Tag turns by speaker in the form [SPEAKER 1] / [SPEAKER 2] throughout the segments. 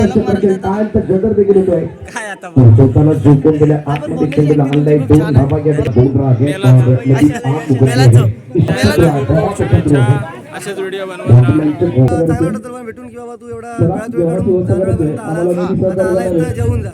[SPEAKER 1] जदर देखील होतोय स्वतःला झोपून गेल्या आतमध्ये चेंडूला आणलाय दोन धावा या बोल आहे
[SPEAKER 2] अशाच व्हिडिओ बनवत राहा.
[SPEAKER 3] भेटून की बाबा तू एवढा वेळात वेळ काढून जाणवेपर्यंत आलास, आता आलाय तर जेवून जा.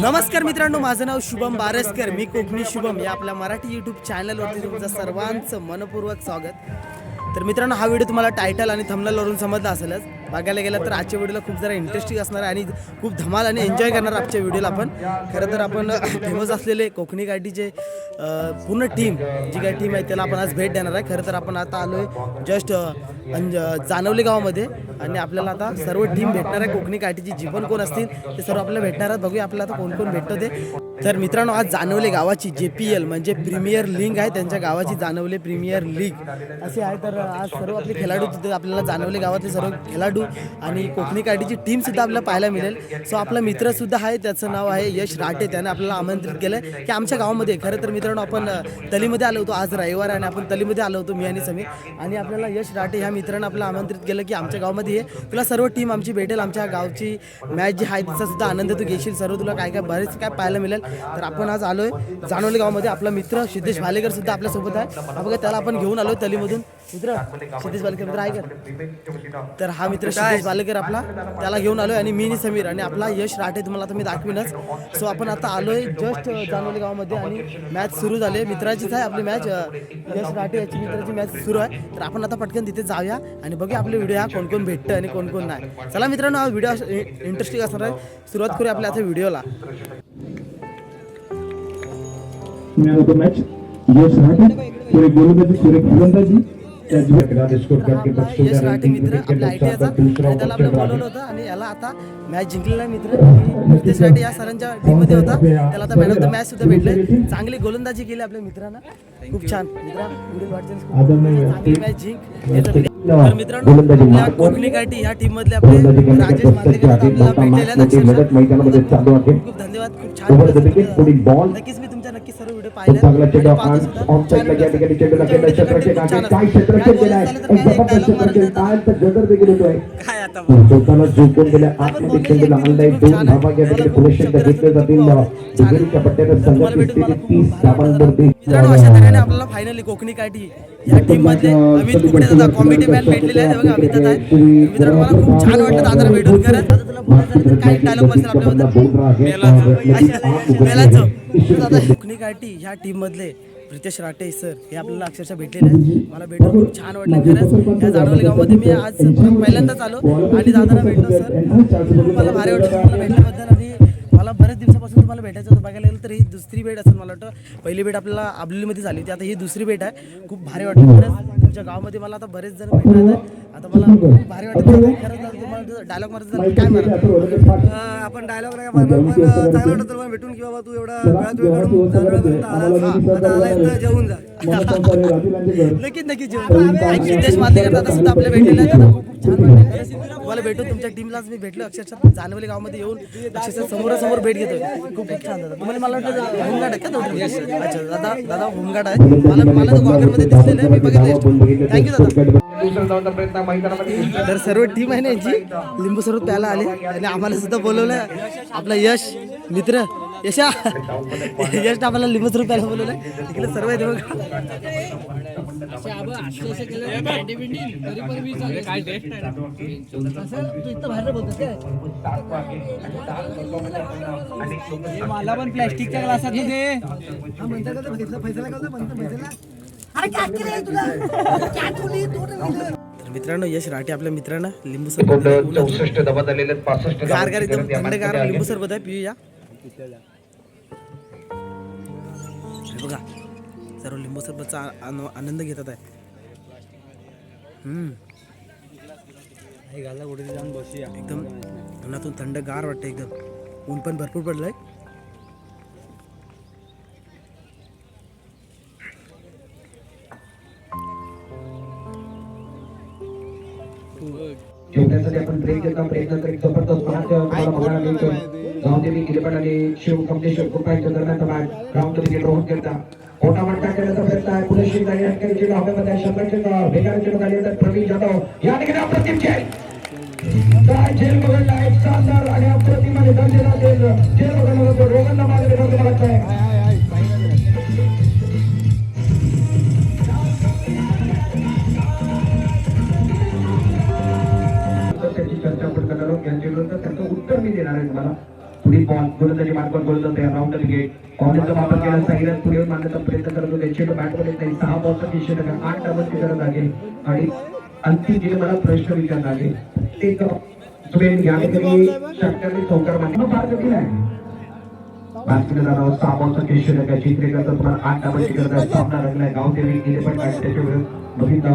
[SPEAKER 3] नमस्कार मित्रांनो, माझं नाव शुभम बारसकर. मी कोकणी शुभम या आपल्या मराठी यूट्यूब चॅनलवरती तुमचं सर्वांचं मनपूर्वक स्वागत. तर मित्रांनो, हा व्हिडिओ तुम्हाला टायटल आणि थंबनेलवरून समजला असेलच. बघायला गेलं तर आजच्या व्हिडिओला खूप जरा इंटरेस्टिंग असणार आहे आणि खूप धमाल आणि एन्जॉय करणार आजच्या व्हिडिओला आपण. खरं तर आपण फेमस असलेले कोकणी गाडीचे पूर्ण टीम जी काही टीम आहे त्याला आपण आज भेट देणार आहे. खरं तर आपण आता आलो आहे जस्ट जानवली गावामध्ये आणि आपल्याला आता सर्व टीम भेटणार आहे. कोकणी काठीची जी पण कोण असतील ते सर्व आपल्याला भेटणार आहेत. बघूया आपल्याला आता कोण कोण भेटतं ते. तर मित्रांनो, आज जानवले गावाची JPL म्हणजे प्रीमियर लीग आहे. त्यांच्या गावाची जानवले प्रीमियर लीग असे आहे. तर आज सर्व आपले खेळाडू तिथे आपल्याला जानवले गावातले सर्व खेळाडू आणि कोकणी काठीची टीम सुद्धा आपल्याला पाहायला मिळेल. सो आपला मित्र सुद्धा आहे, त्याचं नाव आहे यश राटे. त्याने आपल्याला आमंत्रित केलं की आमच्या गावामध्ये. खरं तर मित्रांनो, आपण तलीमध्ये आलो होतो आज रविवार आणि आपण तलीमध्ये आलो होतो मी आणि समीर. आणि आपल्याला यश राटे ह्या मित्रानं आपल्याला आमंत्रित केलं की आमच्या गावामध्ये ये, तुला सर्व टीम आमची भेटेल. आमच्या गावची मॅच जी आहे तिचा सुद्धा आनंद तू घेशील. सर्व तुला काय काय बरेच काय पाहायला मिळेल. तर आपण आज आलोय जानवली गावामध्ये. आपला मित्र सिद्धेश भालेकर सुद्धा आपल्यासोबत आहे. बघा, त्याला आपण घेऊन आलोय तलीमधून. मित्र सिद्धेश भालेकर मित्र आहे का? तर हा मित्र सिद्धेश भालेकर आपला, त्याला घेऊन आलोय आणि मी समीर आणि आपला यश राठे तुम्हाला आता मी दाखवीनच. सो आपण आता आलोय जस्ट जानवली गावामध्ये आणि मॅच सुरू झाली. मित्राचीच आहे आपली मॅच, यश राठे याची मित्राची मॅच सुरू आहे. तर आपण आता पटकन तिथे जाऊया आणि बघूया आपले व्हिडिओ हा कोण कोण भेटतं आणि कोण कोण नाही. चला मित्रांनो, हा व्हिडिओ इंटरेस्टिंग असणार आहे. सुरुवात करूया आपल्या आता व्हिडिओला.
[SPEAKER 1] मॅच यश राठे सुरेख गोलंदाजी सुरेख फलंदाजी
[SPEAKER 3] यश राठे मित्र आपल्या ITIचा त्याला आपलं बोलवलं होतं आणि याला आता मॅच जिंकलेला मित्र सिद्धेश राठे या सरांच्या टीममध्ये होता. त्याला आता मॅन ऑफ द मॅच सुद्धा भेटले. चांगली गोलंदाजी केली आपल्या मित्रांना, खूप छान. चांगली मॅच जिंक. तर मित्रांनो, आपल्या कोकणी काठी ह्या टीम मधले आपले राजेश मांदेकर आपल्याला भेटलेले. खूप धन्यवाद, खूप छान. नक्कीच मी तुमच्या नक्की सर्व व्हिडिओ पाहिले. काय आता
[SPEAKER 1] स्वतःला झोपून गेल्या आतमध्ये चेंडूला आणलाय दोन धावा या पुरुषांच्या घेतल्या जातील. दुहेरीच्या पट्ट्यात संघर्ष 30 धावांवरती.
[SPEAKER 3] मित्रांनो, अशा तऱ्हेने आपल्याला फायनली कोकणी काठी या टीम मध्ये अमित कुकडे दादा कॉमेडी मॅन भेटलेले आहेत. बघा, अमित दादा आहे. मित्रांनो, मला खूप छान वाटतं दादा भेटून. करत आता तुला बोलायचं तर काय डायलॉग बसेल आपल्याबद्दल. कोकणी काठी ह्या टीम मधले प्रितेश राटे सर हे आपल्याला अक्षरशः भेटलेले आहेत. मला भेटून खूप छान वाटलं. खरंच या जानवली गावामध्ये मी आज पहिल्यांदाच आलो आणि दादाला भेटलो. सर मला भारी वाटलं तुम्हाला भेटल्याबद्दल आणि मला बऱ्याच दिवसापासून तुम्हाला भेटायचं होतं. बघायला गेलं तर ही दुसरी भेट असेल. मला वाटतं पहिली भेट आपल्याला आबलेलीमध्ये झाली होती, आता ही दुसरी भेट आहे. खूप भारी वाटतं खरंच. तुमच्या गावामध्ये मला आता बरेच जण भेटत आहेत. आता मला खूप भारी वाटतं. खरंच तुम्हाला डायलॉग मारायचं काय मारा आपण डायलॉग नाही मारणार, पण चांगलं वाटतं तुम्हाला भेटून की बाबा तू एवढा वेळात वेळ काढून जाणवेपर्यंत आलास, आता आलाय तर जेवून जा. नक्कीच नक्कीच जेवण. सिद्धेश मांदेकर दादा सुद्धा आपल्या भेटलेले आहेत. खूप छान वाटलं तुम्हाला भेटून. तुमच्या टीमलाच मी भेटलो अक्षरशः जानवली गावामध्ये येऊन अक्षरशः समोरासमोर भेट घेतोय. खूप खूप छान दादा. तुम्हाला मला वाटतं होमगार्ड आहे का तो? अच्छा दादा, दादा होमगार्ड आहे. मला तो गॉगलमध्ये दिसलेलं आहे, मी बघितलं. थँक्यू दादा. तर सर्व टीम आहे ना यांची लिंबू सरबत प्यायला आले आणि आम्हाला सुद्धा बोलवलं. आपला यश मित्र यशा यश आम्हाला लिंबू सरबत प्यायला बोलवलं. इकडे सर्व आहे मला पण प्लॅस्टिकच्या ग्लासात तर मित्रांनो, यश राठे आपल्या मित्रांना लिंबू सरबत गार एकदम थंडगार लिंबू सरबत आहे, पिऊया. बघा, सर्व लिंबू सरबतचा आनंद घेतात आहे. एकदम उन्हातून थंडगार वाटतं. एकदम ऊन पण भरपूर पडलंय.
[SPEAKER 1] ठेवण्यासाठी आपण प्रयत्न करीत जबरदस्त गावदेवी इलेवन आणि शिव कमलेश्वर कृपा यांच्या दरम्यान ग्राउंड मध्ये रोहन करता मोठा मट्टा केल्याचा प्रयत्न आहे पुरेशी गाडी अटकायची धावण्यामध्ये शंभरचे वेगाचे गाडी येतात प्रवीण जाधव या ठिकाणी अप्रतिम काय जेल बघायला एक शानदार आणि अप्रतिम आणि दर्जेला जेल बघायला रोगांना मागे बघत आहे चर्चा आपण करणार आहोत यांच्या विरुद्ध त्याचं उत्तर मी देणार आहे तुम्हाला पुढील बॉल गोलंदाजी मार्फत गोलंदाज तयार राऊंड विकेट कॉलेजचा वापर केला साईराज पुढे मारण्याचा प्रयत्न करत होते चेंडू बॅटमध्ये काही 6 बॉलचा 30 टक्का 8 धावांची गरज आहे आणि अंतिम जे मला प्रश्न विचारला आहे एक तुम्ही घ्यावे तरी षटकांनी चौकार मारणे फार कठीण आहे बातमी जाणार 6 बॉलचा 30 टक्का चित्रेकरचा तुम्हाला 8 धावांची गरज आहे सामना रंगलाय गावदेवी गेले पण काय त्याच्या विरुद्ध बघितलं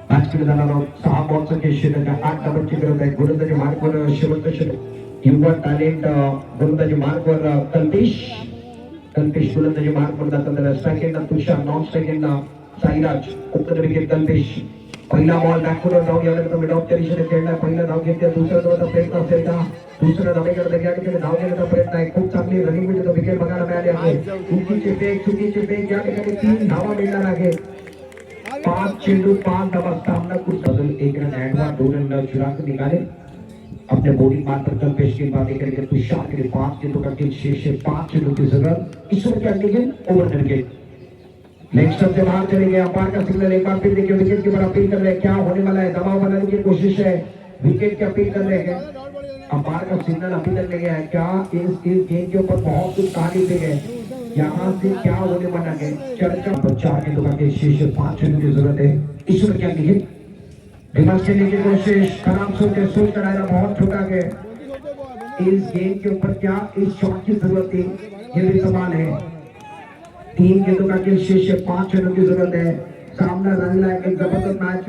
[SPEAKER 1] बातमी जाणार 6 बॉलचा 30 टक्का 8 धावांची गरज आहे गोलंदाजी मार्कवर शेवटचं षटक युवा टॅलेंट गोलंदाजी मार्कवर कल्पेश गोलंदाजी मार्कवर जातात सेकंड तुषार नॉन सेकंड साईराज उत्तर विकेट कल्पेश पहिला बॉल बॅकवर जाऊन यावेळेला मिडऑफच्या दिशेने खेळला पहिला धाव घेतला दुसरा धावाचा प्रयत्न असेल का दुसऱ्या धावेकडे या ठिकाणी धाव घेण्याचा प्रयत्न आहे खूप चांगली रनिंग मध्ये विकेट बघायला मिळाली आहे चुकीचे फेक या ठिकाणी 3 धावा मिळणार आहे 5 चेंडू 5 धावा सामना कुछ बदल 1 रन एडवा 2 रन चुरा कर निकाले अपने बॉलिंग मार्कर कल्पेश की बातें करके तुषार के लिए 5 चेंडू का खेल शेष है 5 चेंडू की जरूरत ईश्वर के अंडे ओवर विकेट लेग स्टंप से बाहर चले गए अंपायर का सिग्नल एक बार फिर देखिए विकेट की तरफ अपील कर रहे हैं क्या होने वाला है दबाव बनाने की कोशिश है विकेट की अपील कर रहे हैं अंपायर का सिग्नल अभी तक नहीं गया है क्या इस गेम के ऊपर बहुत कुछ कहानी पे गए यहाँ से क्या होने वाला है चर्चा 4 के दुकान के शेष 5 चेंडू की जरूरत है ईश्वर क्या लिखे रिवर्स खेलने की कोशिश खराब सोच कर आया बहुत छोटा गया इस गेम के ऊपर क्या इस शॉट की जरूरत थी ये भी सवाल है 3 गेंदों का खेल शेष 5 रनों की जरूरत है सामना रंगला एक जबरदस्त मैच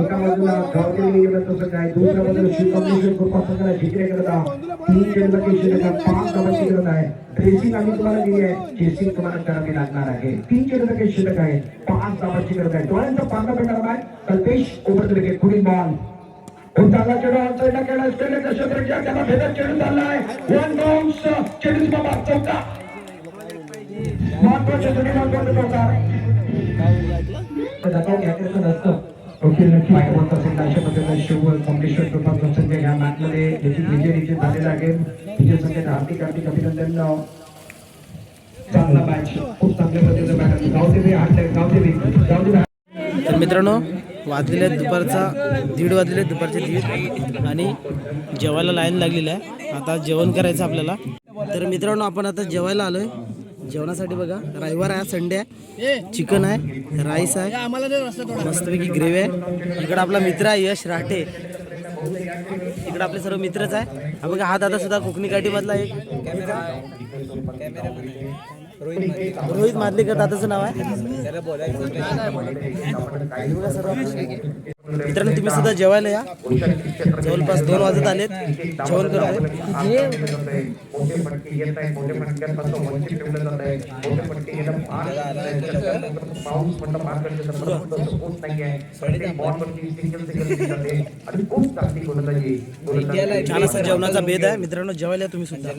[SPEAKER 1] एका बाजूला गावदेवी तो सकाळी दुसऱ्या बाजूला शिवकमलेश्वर कृपा संघाला जिंकले करता 3 चेंडूचा खेळ शेष 5 धावांची गरज आहे ड्रेसिंग आम्ही तुम्हाला दिली आहे चेसिंग तुम्हाला करावी लागणार आहे 3 चेंडूचा खेळ शिल्लक आहे 5 धावांची गरज आहे डोळ्यांचा पांढरा पेटाला by Kalpesh over the wicket पुढील बॉल उंटाला चेंडू आउटसाइडला केला स्टेलेचा क्षेत्ररक्षक त्याला भेदक चेंडू झालाय वन बाउन्स चेंडू बाबा चौका महत्वाचे दोन्ही महत्वाचे प्रकार दबाव घ्यायचं नसतं ओके नक्की माहिती असेल अशा पद्धतीने शिव कॉम्पिटिशन कृपा संजय या मॅचमध्ये विजय निश्चित झालेला आहे विजय संजयचं हार्दिक अभिनंदन चांगला मॅच खूप चांगल्या पद्धतीने मॅच गावदेवी
[SPEAKER 3] तर मित्रांनो वाजलेले दुपारचा 1:30 वाजलेले दुपारचे 1:30 आणि जेवायला लाईन लागलेली आहे आता जेवण करायचं आपल्याला तर मित्रांनो आपण आता जेवायला आलोय जेवणासाठी बघा रविवार आहे संडे आहे चिकन आहे राईस आहे मस्तपैकी ग्रेव्ही आहे इकडे आपला मित्र आहे यश राठे इकडे आपले सर्व मित्रच आहे हा बघा हा दादा सुद्धा कोकणी काठीमधला एक रोहित मादलेकर दादाचं नाव आहे मित्रांनो तुम्ही सुद्धा जेवायला या जवळपास 2 वाजत आलेत जेवण करतोय छान असा जेवणाचा भेद आहे मित्रांनो जेवायला तुम्ही सुद्धा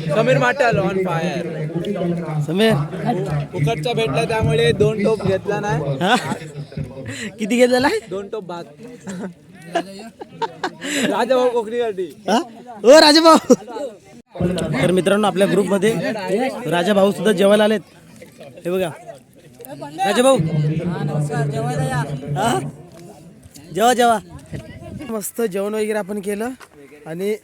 [SPEAKER 2] समीर माटल ऑन फायर
[SPEAKER 3] समीर
[SPEAKER 2] फुकटचा भेटला त्यामुळे 2 टोप घेतला नाही
[SPEAKER 3] किती घेतलेला आहे
[SPEAKER 2] 2 टोप भात राजाभाऊ कोकणीसाठी
[SPEAKER 3] ओ राजाभाऊ तर मित्रांनो आपल्या ग्रुपमध्ये राजाभाऊ सुद्धा जेवायला आलेत हे बघा राजाभाऊ जेवा मस्त जेवण वगैरे आपण केलं आणि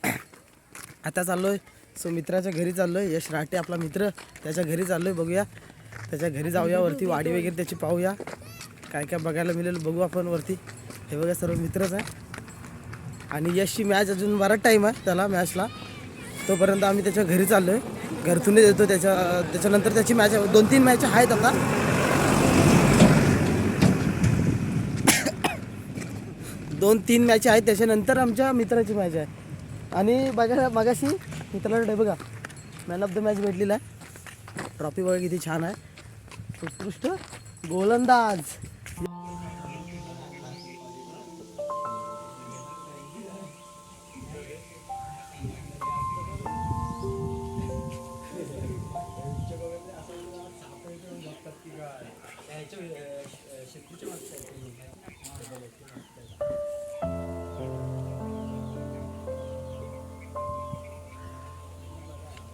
[SPEAKER 3] आता चाललोय सो मित्राच्या घरी चाललोय यश राठे आपला मित्र त्याच्या घरी चाललोय बघूया त्याच्या घरी जाऊया वरती वाडी वगैरे त्याची पाहूया काय काय बघायला मिळेल बघू आपण वरती हे बघा सर्व मित्रच आहे आणि यशची मॅच अजून बराच टाईम आहे त्याला मॅचला तोपर्यंत आम्ही त्याच्या घरी चाललो आहे घरतूनच येतो त्याच्यानंतर त्याची मॅच 2-3 मॅच आहेत आता 2-3 मॅच आहेत, त्याच्यानंतर आमच्या मित्राची मॅच आहे. आणि बघा मगाशी मित्राला बघा मॅन ऑफ द मॅच भेटलेला आहे. ट्रॉफी बघा किती छान आहे. उत्कृष्ट गोलंदाज.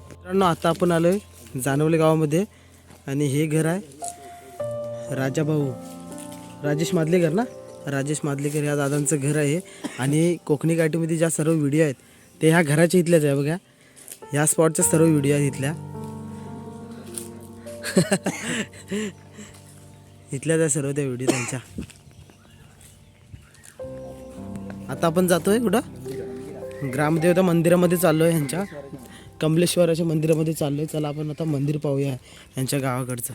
[SPEAKER 3] मित्रांनो आता आपण आलोय जानवले गावामध्ये आणि हे घर आहे राजाभाऊ राजेश मादलेकर ना, राजेश मादलेकर या दादांचं घर आहे. आणि कोकणी काठीमध्ये ज्या सर्व व्हिडिओ आहेत ते ह्या घराच्या इथल्याच आहे बघा. ह्या स्पॉटच्या सर्व व्हिडिओ आहेत इथल्याच आहे सर्व त्या व्हिडिओ त्यांच्या. आता आपण जातोय कुठं ग्रामदेवता मंदिरामध्ये चाललोय, ह्यांच्या कमलेश्वराच्या मंदिरामध्ये चाललोय. चला आपण आता मंदिर पाहूया यांच्या गावाकडचं.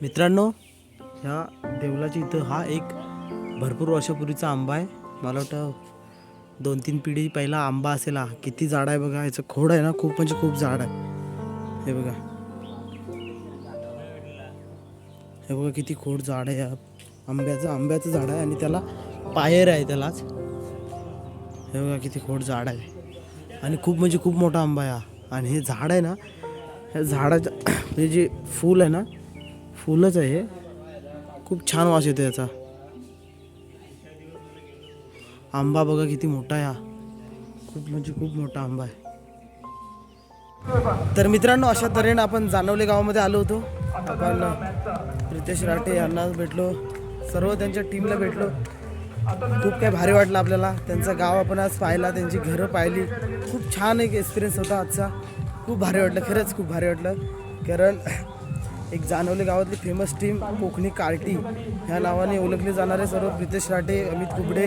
[SPEAKER 3] मित्रांनो ह्या देवलाच्या इथं हा एक भरपूर वर्षापूर्वीचा आंबा आहे. मला वाटतं 2-3 पिढी पहिला आंबा असेल. हा किती झाड आहे बघा. याचं खोड आहे ना खूप म्हणजे खूप झाड आहे. हे बघा किती खोड झाड आहे. आंब्याचं झाड आहे आणि त्याला पायर आहे त्यालाच. हे बघा किती खोड झाड आहे आणि खूप म्हणजे खूप मोठा आंबा आहे हा. आणि हे झाड आहे ना, ह्या झाडाचं हे जे फूल आहे ना, फुलच आहे हे. खूप छान वास येतो याचा. आंबा बघा किती मोठा आहे हा. खूप म्हणजे खूप मोठा आंबा आहे. तर मित्रांनो अशा तऱ्हेने आपण जानवले गावामध्ये आलो होतो. आपण प्रितेश राठे यांना भेटलो, सर्व त्यांच्या टीमला भेटलो. खूप काय भारी वाटलं आपल्याला. त्यांचं गाव आपण आज पाहिला, त्यांची घरं पाहिली. खूप छान एक एक्सपिरियन्स होता आजचा. खूप भारी वाटलं, खरंच खूप भारी वाटलं. कारण एक जानवले गावातली फेमस टीम कोकणी कार्टी ह्या नावाने ओळखले जाणारे सर्व प्रितेश राठे, अमित कुबडे,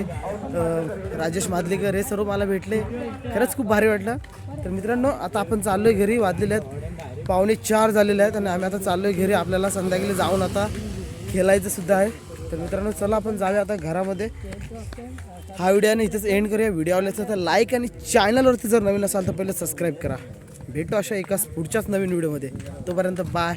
[SPEAKER 3] राजेश मादलेकर हे सर्व मला भेटले. खरंच खूप भारी वाटलं. तर मित्रांनो आता आपण चाललो आहे घरी. वाजलेले आहेत 3:45 झालेले आहेत आणि आम्ही आता चाललो आहे घरी. आपल्याला संध्याकाळी जाऊन आता खेळायचं सुद्धा आहे. तर मित्रांनो चला आपण जाऊया आता घरामध्ये. हा व्हिडिओने इथेच एंड करूया. व्हिडिओ आवडला तर लाईक आणि चॅनलवरती जर नवीन असाल तर पहिले सबस्क्राईब करा. भेटू अशा एकाच पुढच्याच नवीन व्हिडिओमध्ये. तोपर्यंत बाय.